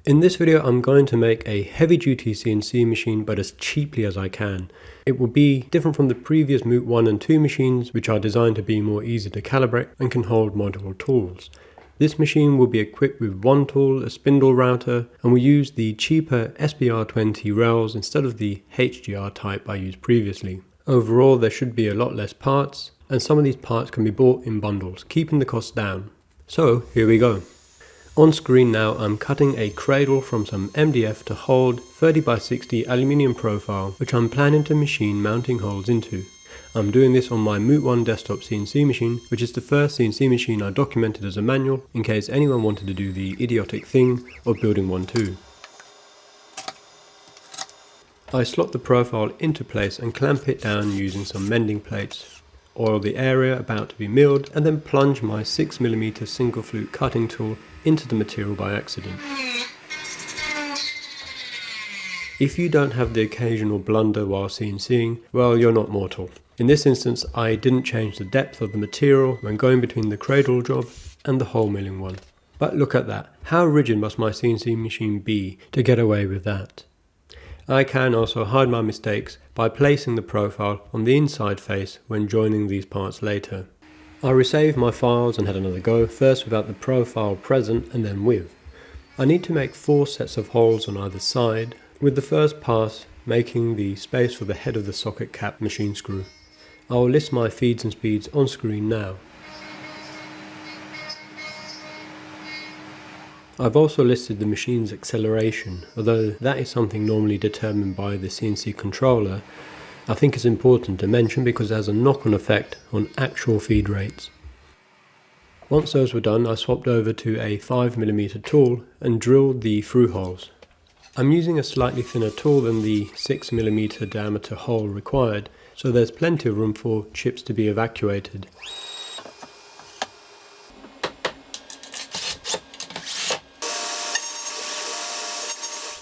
In this video I'm going to make a heavy duty CNC machine, but as cheaply as I can. It will be different from the previous Moot 1 and 2 machines, which are designed to be more easy to calibrate and can hold multiple tools. This machine will be equipped with one tool, a spindle router, and we use the cheaper SBR20 rails instead of the HGR type I used previously. Overall there should be a lot less parts, and some of these parts can be bought in bundles, keeping the cost down. So here we go. On screen now I'm cutting a cradle from some MDF to hold 30x60 aluminium profile, which I'm planning to machine mounting holes into. I'm doing this on my Moot 1 desktop CNC machine, which is the first CNC machine I documented as a manual in case anyone wanted to do the idiotic thing of building one too. I slot the profile into place and clamp it down using some mending plates, oil the area about to be milled, and then plunge my 6mm single flute cutting tool into the material by accident. If you don't have the occasional blunder while CNCing, well, you're not mortal. In this instance, I didn't change the depth of the material when going between the cradle job and the hole milling one. But look at that, how rigid must my CNC machine be to get away with that? I can also hide my mistakes by placing the profile on the inside face when joining these parts later. I resaved my files and had another go, first without the profile present and then with. I need to make 4 sets of holes on either side, with the first pass making the space for the head of the socket cap machine screw. I will list my feeds and speeds on screen now. I've also listed the machine's acceleration, although that is something normally determined by the CNC controller. I think it's important to mention because it has a knock-on effect on actual feed rates. Once those were done, I swapped over to a 5mm tool and drilled the through holes. I'm using a slightly thinner tool than the 6mm diameter hole required, so there's plenty of room for chips to be evacuated.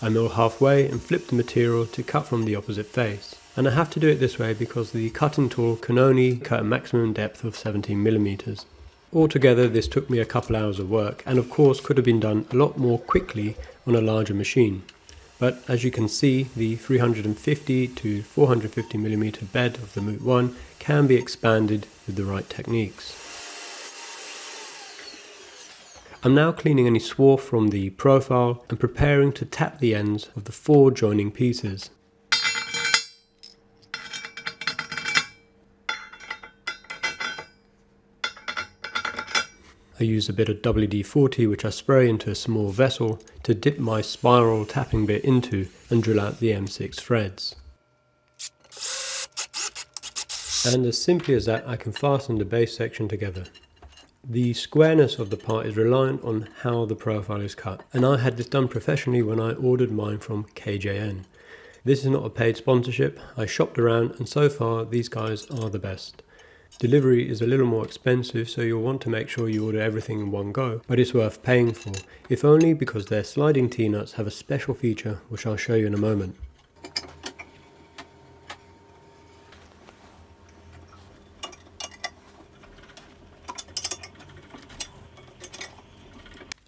I mill halfway and flip the material to cut from the opposite face. And I have to do it this way because the cutting tool can only cut a maximum depth of 17mm. Altogether this took me a couple hours of work, and of course could have been done a lot more quickly on a larger machine. But as you can see, the 350 to 450mm bed of the Moot 1 can be expanded with the right techniques. I'm now cleaning any swarf from the profile and preparing to tap the ends of the 4 joining pieces. I use a bit of WD-40 which I spray into a small vessel to dip my spiral tapping bit into and drill out the M6 threads. And as simply as that, I can fasten the base section together. The squareness of the part is reliant on how the profile is cut, and I had this done professionally when I ordered mine from KJN. This is not a paid sponsorship. I shopped around and so far these guys are the best. Delivery is a little more expensive, so you'll want to make sure you order everything in one go, but it's worth paying for, if only because their sliding T-nuts have a special feature which I'll show you in a moment.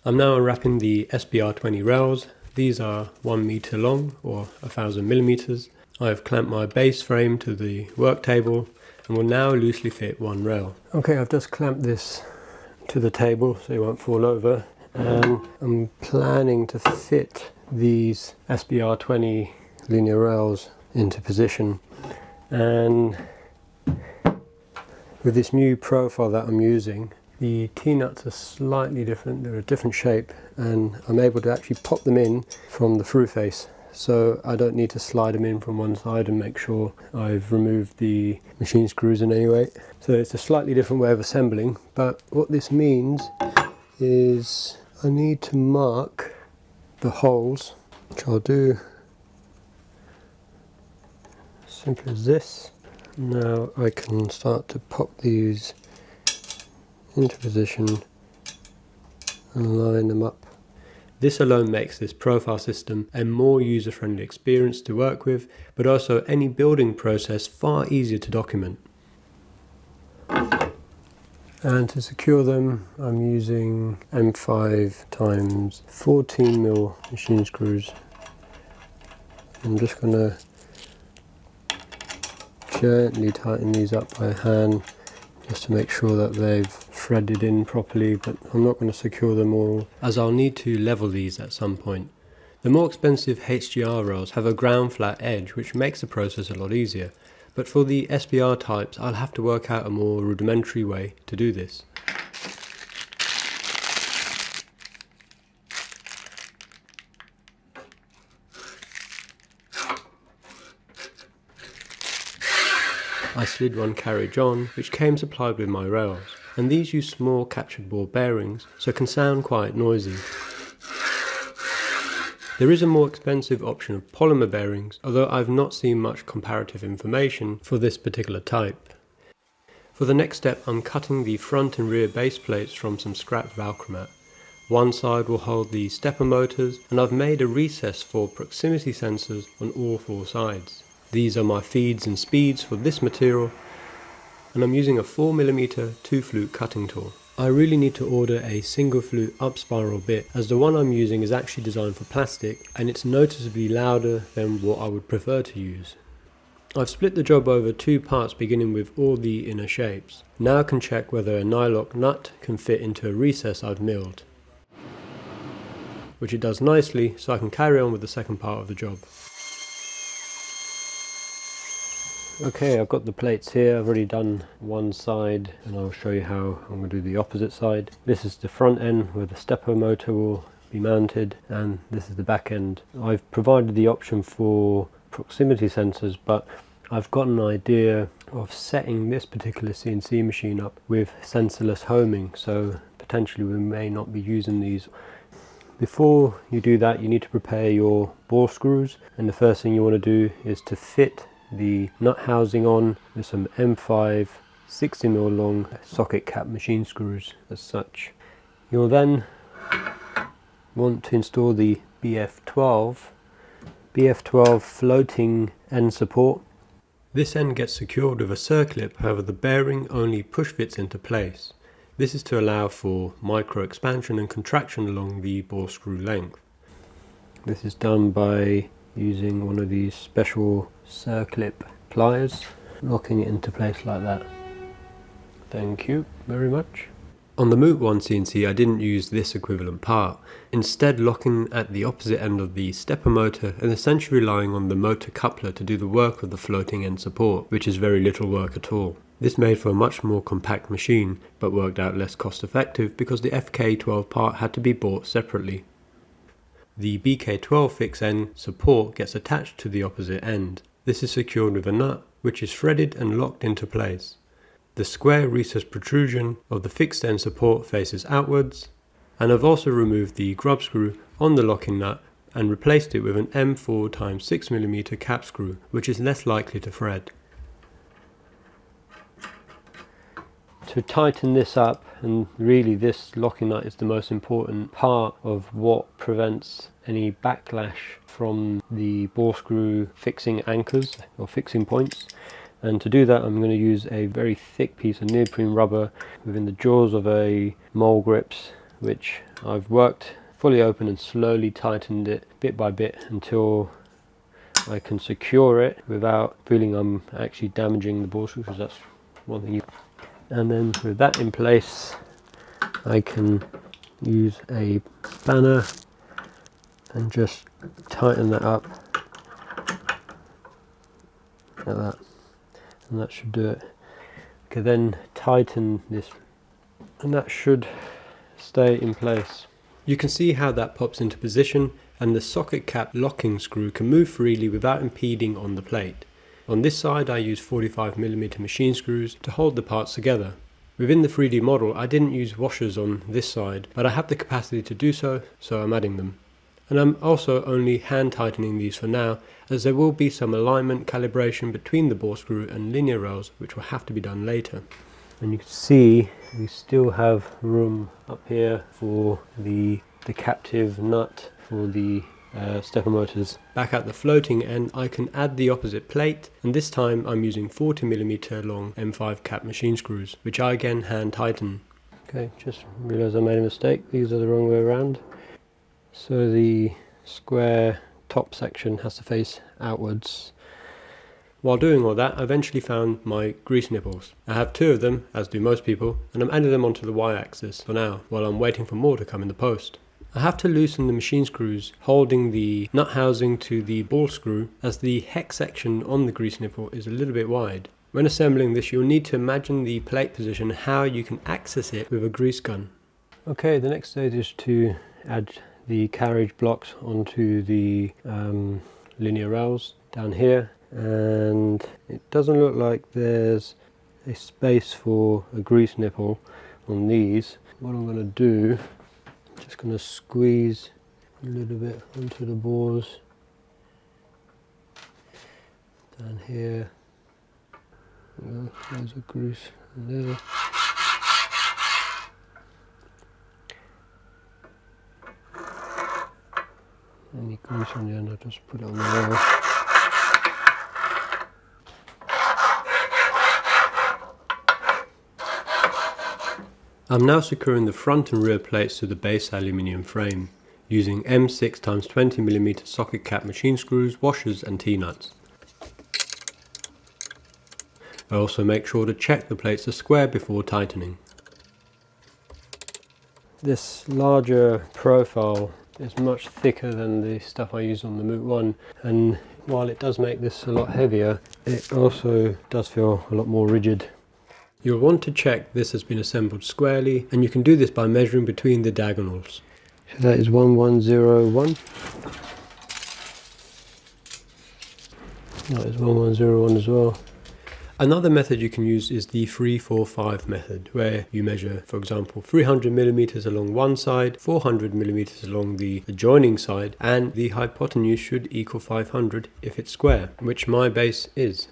I'm now unwrapping the SBR20 rails. These are 1 meter long or 1000mm. I have clamped my base frame to the work table and will now loosely fit one rail. Okay, I've just clamped this to the table so it won't fall over, and I'm planning to fit these SBR20 linear rails into position. And with this new profile that I'm using, the T-nuts are slightly different, they're a different shape, and I'm able to actually pop them in from the through face. So I don't need to slide them in from one side and make sure I've removed the machine screws in any way. So it's a slightly different way of assembling, but what this means is I need to mark the holes, which I'll do simply as this. Now I can start to pop these into position and line them up. This alone makes this profile system a more user-friendly experience to work with, but also any building process far easier to document. And to secure them, I'm using M5 times 14mm machine screws. I'm just going to gently tighten these up by hand just to make sure that they've threaded in properly, but I'm not going to secure them all as I'll need to level these at some point. The more expensive HGR rails have a ground flat edge, which makes the process a lot easier, but for the SBR types I'll have to work out a more rudimentary way to do this. I slid one carriage on, which came supplied with my rails, and these use small captured bore bearings, so can sound quite noisy. There is a more expensive option of polymer bearings, although I've not seen much comparative information for this particular type. For the next step, I'm cutting the front and rear base plates from some scrapped Velcromat. One side will hold the stepper motors, and I've made a recess for proximity sensors on all four sides. These are my feeds and speeds for this material, and I'm using a 4mm 2-flute cutting tool. I really need to order a single flute up spiral bit, as the one I'm using is actually designed for plastic and it's noticeably louder than what I would prefer to use. I've split the job over two parts, beginning with all the inner shapes. Now I can check whether a nylock nut can fit into a recess I've milled, which it does nicely, so I can carry on with the second part of the job. Okay, I've got the plates here. I've already done one side and I'll show you how I'm going to do the opposite side. This is the front end where the stepper motor will be mounted, and this is the back end. I've provided the option for proximity sensors, but I've got an idea of setting this particular CNC machine up with sensorless homing, so potentially we may not be using these. Before you do that, you need to prepare your ball screws, and the first thing you want to do is to fit the nut housing on with some M5 60mm long socket cap machine screws as such. You'll then want to install the BF12 floating end support. This end gets secured with a circlip, however the bearing only push fits into place. This is to allow for micro expansion and contraction along the ball screw length. This is done by using one of these special circlip pliers, locking it into place like that. Thank you very much. On the Moot 1 CNC I didn't use this equivalent part, instead locking at the opposite end of the stepper motor and essentially relying on the motor coupler to do the work of the floating end support, which is very little work at all. This made for a much more compact machine, but worked out less cost effective because the FK12 part had to be bought separately. The BK12 fixed end support gets attached to the opposite end. This is secured with a nut, which is threaded and locked into place. The square recessed protrusion of the fixed end support faces outwards, and I've also removed the grub screw on the locking nut and replaced it with an M4 x 6mm cap screw, which is less likely to thread. To tighten this up, and really this locking nut is the most important part of what prevents any backlash from the ball screw fixing anchors or fixing points, and to do that I'm going to use a very thick piece of neoprene rubber within the jaws of a mole grips, which I've worked fully open and slowly tightened it bit by bit until I can secure it without feeling I'm actually damaging the ball screw, because that's one thing. And then with that in place, I can use a spanner and just tighten that up like that, and that should do it. Okay, then tighten this, and that should stay in place. You can see how that pops into position, and the socket cap locking screw can move freely without impeding on the plate. On this side I use 45mm machine screws to hold the parts together. Within the 3D model I didn't use washers on this side, but I have the capacity to do so, so I'm adding them. And I'm also only hand tightening these for now, as there will be some alignment calibration between the ball screw and linear rails which will have to be done later. And you can see we still have room up here for the captive nut for the stepper motors back at the floating end, I can add the opposite plate, and this time I'm using 40mm long M5 cap machine screws, which I again hand tighten. Okay, just realised I made a mistake. These are the wrong way around. So the square top section has to face outwards. While doing all that, I eventually found my grease nipples. I have 2 of them, as do most people, and I'm adding them onto the Y-axis for now, while I'm waiting for more to come in the post. I have to loosen the machine screws holding the nut housing to the ball screw, as the hex section on the grease nipple is a little bit wide. When assembling this, you'll need to imagine the plate position, how you can access it with a grease gun. Okay, the next stage is to add the carriage blocks onto the linear rails down here, and it doesn't look like there's a space for a grease nipple on these. What I'm going to do, just going to squeeze a little bit onto the bores down here. There's a grease there. Any grease on the end, I'll just put it on the rail. I'm now securing the front and rear plates to the base aluminium frame using M6x20mm socket cap machine screws, washers and T-nuts. I also make sure to check the plates are square before tightening. This larger profile is much thicker than the stuff I use on the Moot 1, and while it does make this a lot heavier, it also does feel a lot more rigid. You'll want to check this has been assembled squarely, and you can do this by measuring between the diagonals. So that is 1101. That is 1101 as well. Another method you can use is the 3-4-5 method, where you measure, for example, 300mm along one side, 400mm along the adjoining side, and the hypotenuse should equal 500 if it's square, which my base is.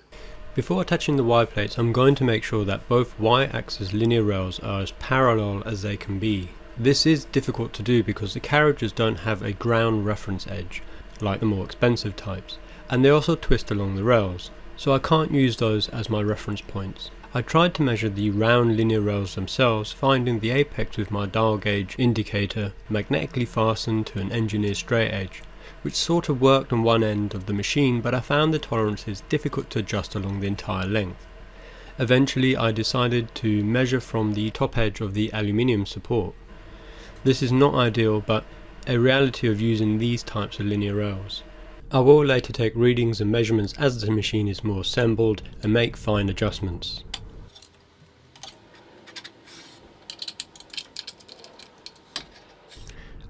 Before attaching the Y plates, I'm going to make sure that both Y-axis linear rails are as parallel as they can be. This is difficult to do because the carriages don't have a ground reference edge, like the more expensive types, and they also twist along the rails, so I can't use those as my reference points. I tried to measure the round linear rails themselves, finding the apex with my dial gauge indicator magnetically fastened to an engineered straight edge, which sort of worked on one end of the machine, but I found the tolerances difficult to adjust along the entire length. Eventually I decided to measure from the top edge of the aluminium support. This is not ideal, but a reality of using these types of linear rails. I will later take readings and measurements as the machine is more assembled and make fine adjustments.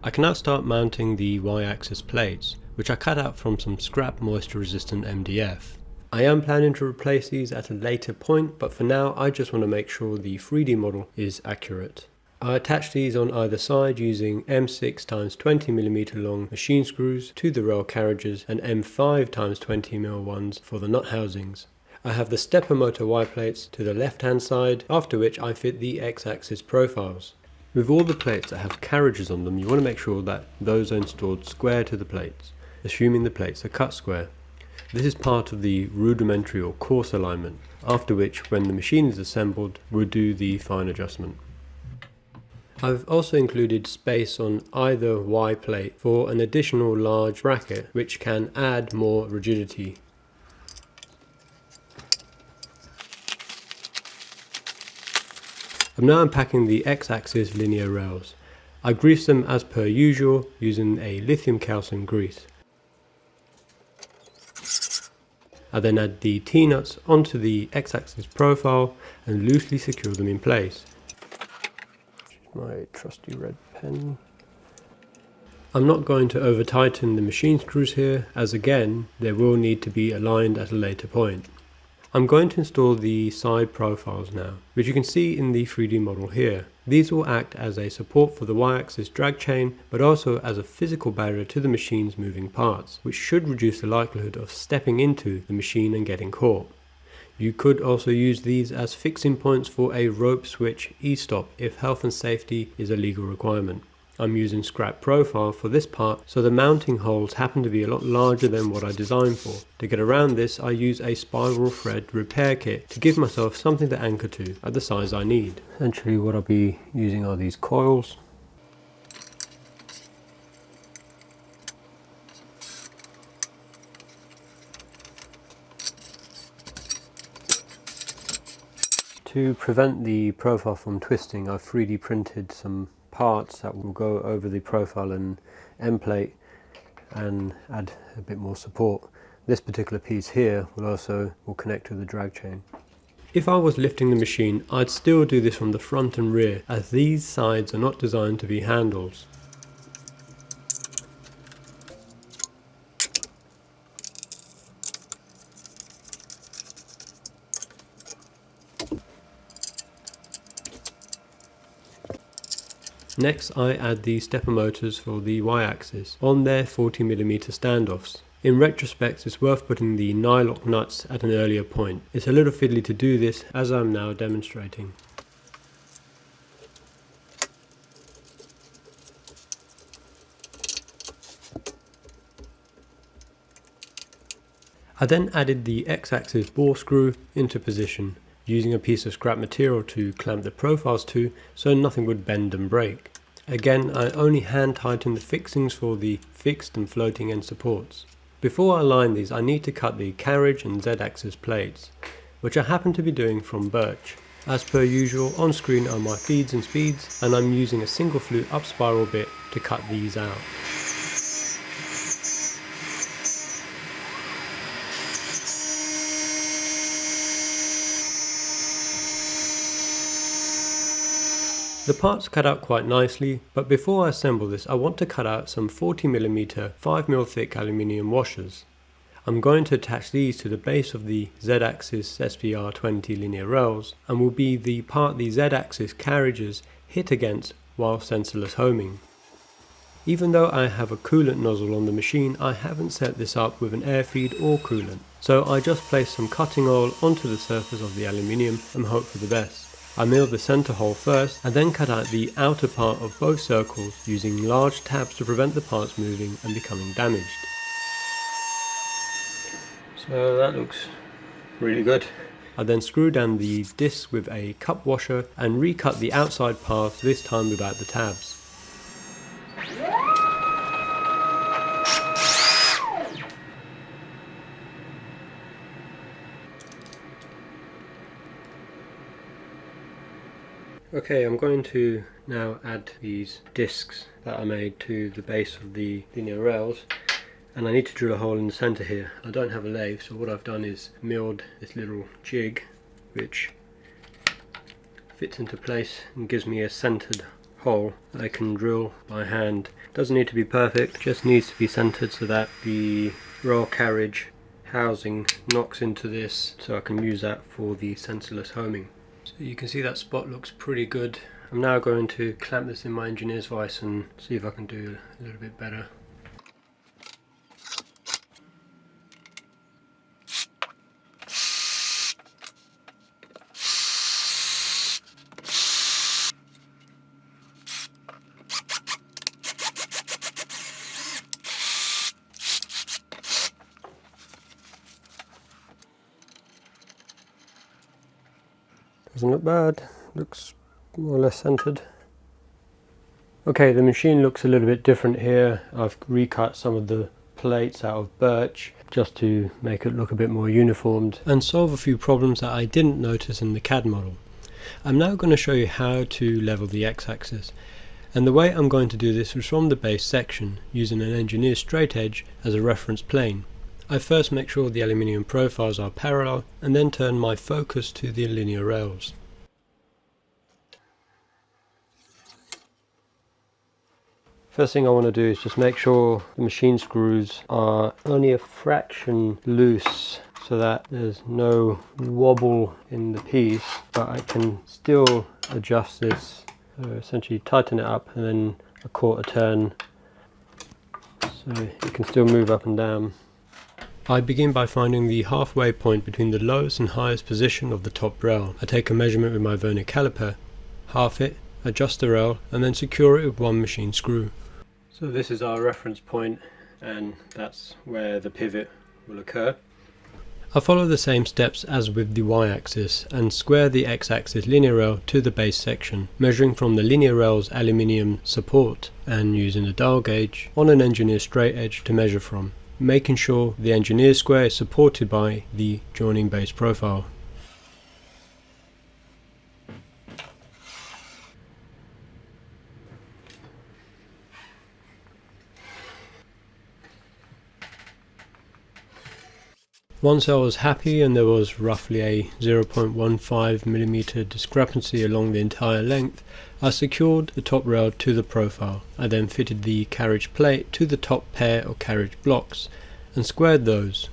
I can now start mounting the Y-axis plates, which I cut out from some scrap moisture resistant MDF. I am planning to replace these at a later point, but for now I just want to make sure the 3D model is accurate. I attach these on either side using M6x20mm long machine screws to the rail carriages and M5x20mm ones for the nut housings. I have the stepper motor Y plates to the left hand side, after which I fit the X-axis profiles. With all the plates that have carriages on them, you want to make sure that those are installed square to the plates, assuming the plates are cut square. This is part of the rudimentary or coarse alignment, after which, when the machine is assembled, we'll do the fine adjustment. I've also included space on either Y plate for an additional large bracket, which can add more rigidity. I'm now unpacking the X-axis linear rails. I grease them as per usual using a lithium calcium grease. I then add the T-nuts onto the X-axis profile and loosely secure them in place. My trusty red pen. I'm not going to over tighten the machine screws here, as again they will need to be aligned at a later point. I'm going to install the side profiles now, which you can see in the 3D model here. These will act as a support for the Y-axis drag chain, but also as a physical barrier to the machine's moving parts, which should reduce the likelihood of stepping into the machine and getting caught. You could also use these as fixing points for a rope switch e-stop if health and safety is a legal requirement. I'm using scrap profile for this part, so the mounting holes happen to be a lot larger than what I designed for. To get around this, I use a spiral thread repair kit to give myself something to anchor to at the size I need. Essentially what I'll be using are these coils. To prevent the profile from twisting, I've 3D printed some parts that will go over the profile and end plate and add a bit more support. This particular piece here will connect to the drag chain. If I was lifting the machine, I'd still do this from the front and rear, as these sides are not designed to be handles. Next, I add the stepper motors for the Y-axis on their 40mm standoffs. In retrospect, it's worth putting the nylock nuts at an earlier point. It's a little fiddly to do this, as I'm now demonstrating. I then added the X-axis ball screw into position, using a piece of scrap material to clamp the profiles to so nothing would bend and break. Again, I only hand tighten the fixings for the fixed and floating end supports. Before I align these, I need to cut the carriage and Z-axis plates, which I happen to be doing from birch. As per usual, on screen are my feeds and speeds, and I'm using a single flute up spiral bit to cut these out. The parts cut out quite nicely, but before I assemble this, I want to cut out some 40mm 5mm thick aluminium washers. I'm going to attach these to the base of the Z-axis SBR20 linear rails, and will be the part the Z-axis carriages hit against while sensorless homing. Even though I have a coolant nozzle on the machine, I haven't set this up with an air feed or coolant, so I just place some cutting oil onto the surface of the aluminium and hope for the best. I milled the center hole first and then cut out the outer part of both circles using large tabs to prevent the parts moving and becoming damaged. So that looks really good. I then screwed down the disc with a cup washer and recut the outside parts, this time without the tabs. Okay, I'm going to now add these discs that I made to the base of the linear rails, and I need to drill a hole in the center here. I don't have a lathe, so what I've done is milled this little jig which fits into place and gives me a centered hole that I can drill by hand. Doesn't need to be perfect, just needs to be centered so that the rail carriage housing knocks into this, so I can use that for the sensorless homing. So you can see that spot looks pretty good. I'm now going to clamp this in my engineer's vise and see if I can do a little bit better. Doesn't look bad, looks more or less centered. Okay, the machine looks a little bit different here. I've recut some of the plates out of birch just to make it look a bit more uniformed and solve a few problems that I didn't notice in the CAD model. I'm now going to show you how to level the X-axis, and the way I'm going to do this is from the base section using an engineer's straight edge as a reference plane. I first make sure the aluminium profiles are parallel and then turn my focus to the linear rails. First thing I want to do is just make sure the machine screws are only a fraction loose so that there's no wobble in the piece, but I can still adjust this. So essentially tighten it up and then a quarter turn so it can still move up and down. I begin by finding the halfway point between the lowest and highest position of the top rail. I take a measurement with my vernier caliper, half it, adjust the rail and then secure it with one machine screw. So this is our reference point, and that's where the pivot will occur. I follow the same steps as with the y-axis and square the x-axis linear rail to the base section, measuring from the linear rail's aluminium support and using a dial gauge on an engineer straight edge to measure from, making sure the engineer square is supported by the joining base profile. Once I was happy and there was roughly a 0.15mm discrepancy along the entire length, I secured the top rail to the profile. I then fitted the carriage plate to the top pair of carriage blocks and squared those.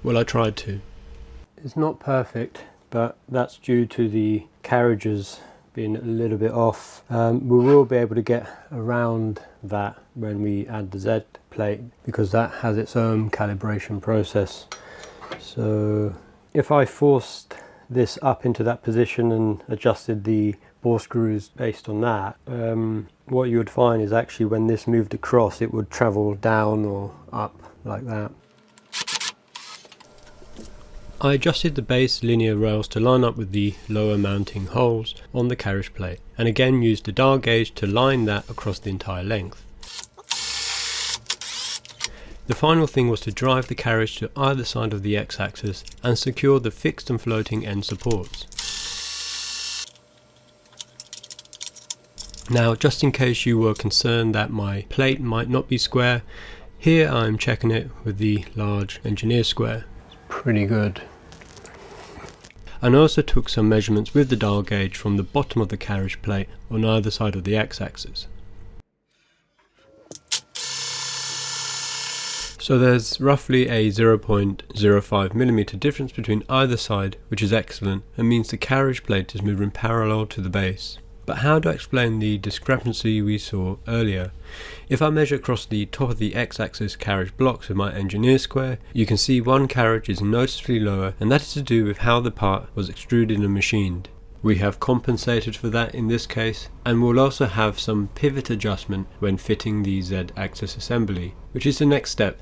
Well, I tried to. It's not perfect, but that's due to the carriages being a little bit off. We will be able to get around that when we add the Z plate, because that has its own calibration process. So if I forced this up into that position and adjusted the ball screws based on that, what you would find is actually when this moved across, it would travel down or up like that. I adjusted the base linear rails to line up with the lower mounting holes on the carriage plate, and again used the dial gauge to line that across the entire length. The final thing was to drive the carriage to either side of the x-axis and secure the fixed and floating end supports. Now, just in case you were concerned that my plate might not be square, here I'm checking it with the large engineer square. It's pretty good. And I also took some measurements with the dial gauge from the bottom of the carriage plate on either side of the x-axis. So there's roughly a 0.05mm difference between either side, which is excellent and means the carriage plate is moving parallel to the base. But how do I explain the discrepancy we saw earlier? If I measure across the top of the x-axis carriage blocks with my engineer square, you can see one carriage is noticeably lower, and that is to do with how the part was extruded and machined. We have compensated for that in this case, and we'll also have some pivot adjustment when fitting the Z-axis assembly, which is the next step.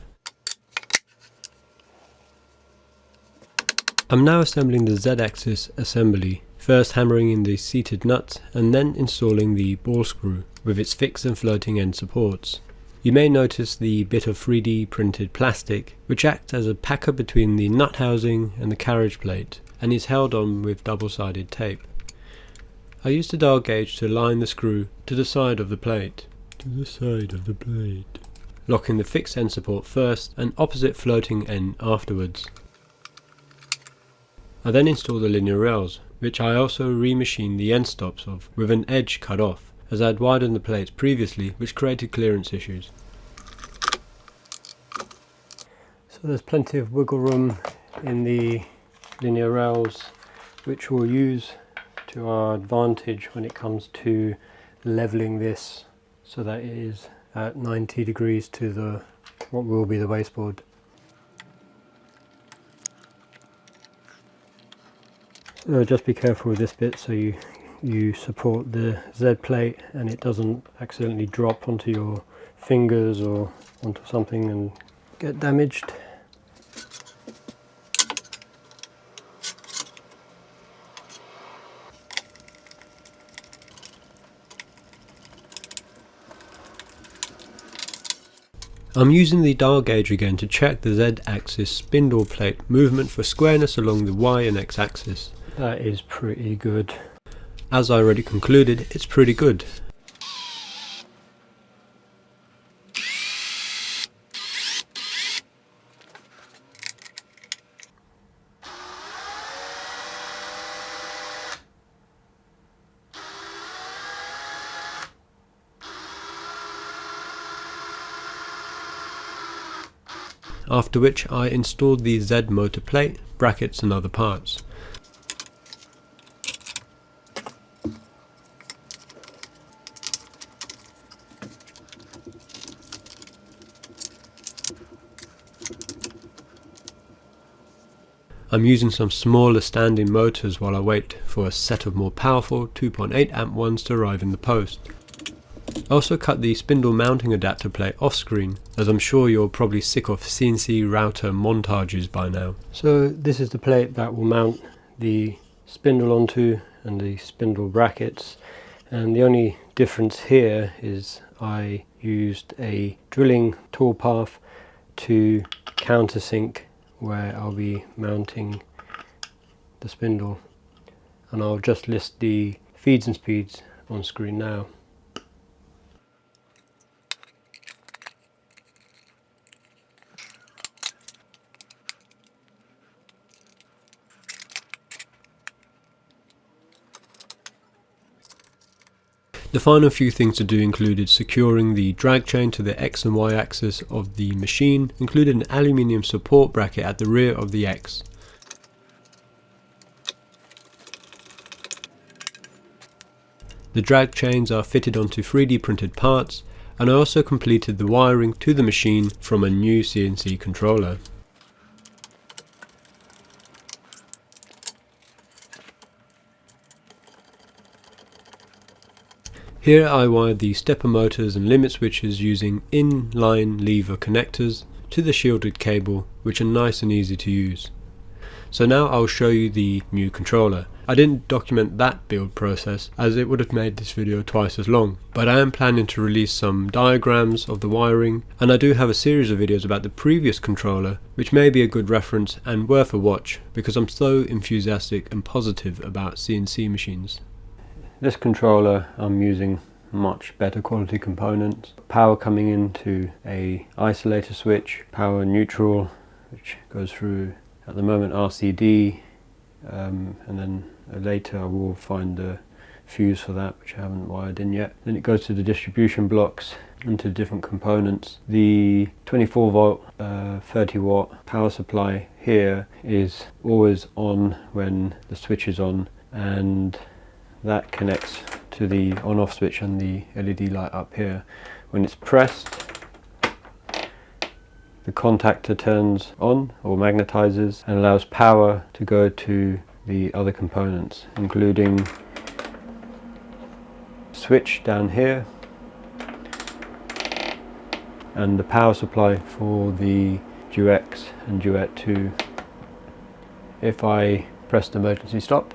I'm now assembling the Z-axis assembly, first hammering in the seated nuts and then installing the ball screw with its fixed and floating end supports. You may notice the bit of 3D printed plastic which acts as a packer between the nut housing and the carriage plate and is held on with double-sided tape. I used the dial gauge to line the screw to the side of the plate. Locking the fixed end support first and opposite floating end afterwards. I then install the linear rails, which I also remachined the end stops of with an edge cut off, as I had widened the plates previously, which created clearance issues. So there's plenty of wiggle room in the linear rails, which we'll use to our advantage when it comes to leveling this so that it is at 90 degrees to what will be the baseboard. So just be careful with this bit so you support the Z plate and it doesn't accidentally drop onto your fingers or onto something and get damaged. I'm using the dial gauge again to check the Z-axis spindle plate movement for squareness along the Y and X axis. That is pretty good. As I already concluded, it's pretty good. After which I installed the Z motor plate, brackets and other parts. I'm using some smaller standing motors while I wait for a set of more powerful 2.8 amp ones to arrive in the post. I also cut the spindle mounting adapter plate off screen, as I'm sure you're probably sick of CNC router montages by now. So this is the plate that will mount the spindle onto and the spindle brackets, and the only difference here is I used a drilling toolpath to countersink where I'll be mounting the spindle, and I'll just list the feeds and speeds on screen now. The final few things to do included securing the drag chain to the X and Y axis of the machine, including an aluminium support bracket at the rear of the X. The drag chains are fitted onto 3D printed parts, and I also completed the wiring to the machine from a new CNC controller. Here I wired the stepper motors and limit switches using in-line lever connectors to the shielded cable, which are nice and easy to use. So now I'll show you the new controller. I didn't document that build process as it would have made this video twice as long, but I am planning to release some diagrams of the wiring, and I do have a series of videos about the previous controller which may be a good reference and worth a watch because I'm so enthusiastic and positive about CNC machines. This controller, I'm using much better quality components. Power coming into a isolator switch, power neutral, which goes through at the moment RCD, and then later I will find the fuse for that, which I haven't wired in yet. Then it goes to the distribution blocks into different components. The 24 volt 30 watt power supply here is always on when the switch is on, and that connects to the on-off switch and the LED light up here. When it's pressed, the contactor turns on or magnetizes and allows power to go to the other components, including switch down here and the power supply for the Duet and Duet 2. If I press the emergency stop,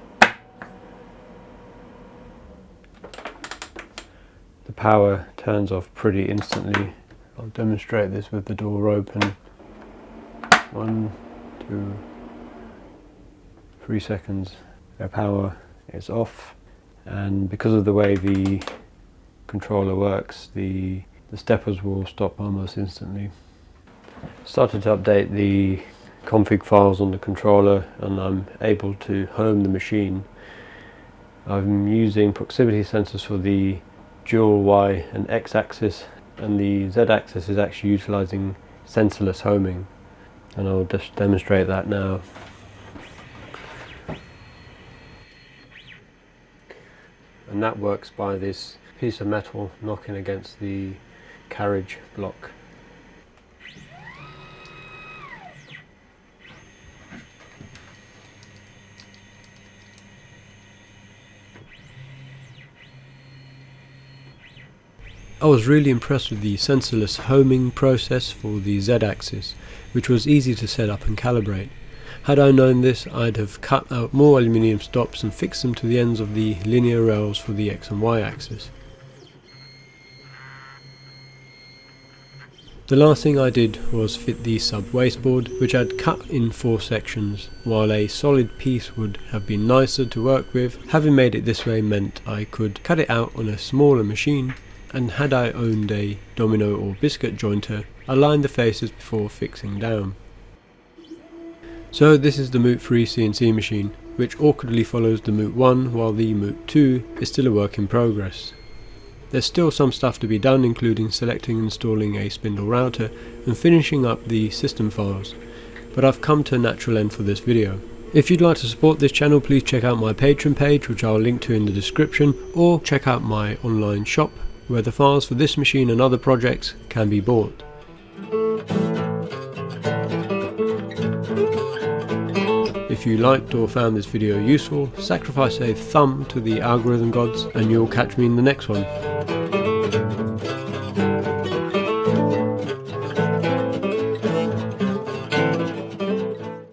the power turns off pretty instantly. I'll demonstrate this with the door open. 1, 2, 3 seconds. The power is off, and because of the way the controller works, the steppers will stop almost instantly. Started to update the config files on the controller, and I'm able to home the machine. I'm using proximity sensors for the dual Y and X axis, and the Z axis is actually utilizing sensorless homing, and I'll just demonstrate that now. And that works by this piece of metal knocking against the carriage block. I was really impressed with the sensorless homing process for the Z-axis, which was easy to set up and calibrate. Had I known this, I'd have cut out more aluminium stops and fixed them to the ends of the linear rails for the X and Y axis. The last thing I did was fit the sub wasteboard, which I'd cut in 4 sections. While a solid piece would have been nicer to work with, having made it this way meant I could cut it out on a smaller machine, and had I owned a domino or biscuit jointer, I lined the faces before fixing down. So this is the Moot 3 CNC machine, which awkwardly follows the Moot 1 while the Moot 2 is still a work in progress. There's still some stuff to be done, including selecting and installing a spindle router and finishing up the system files, but I've come to a natural end for this video. If you'd like to support this channel, please check out my Patreon page, which I'll link to in the description, or check out my online shop, where the files for this machine and other projects can be bought. If If you liked or found this video useful, sacrifice a thumb to the algorithm gods and you'll catch me in the next one.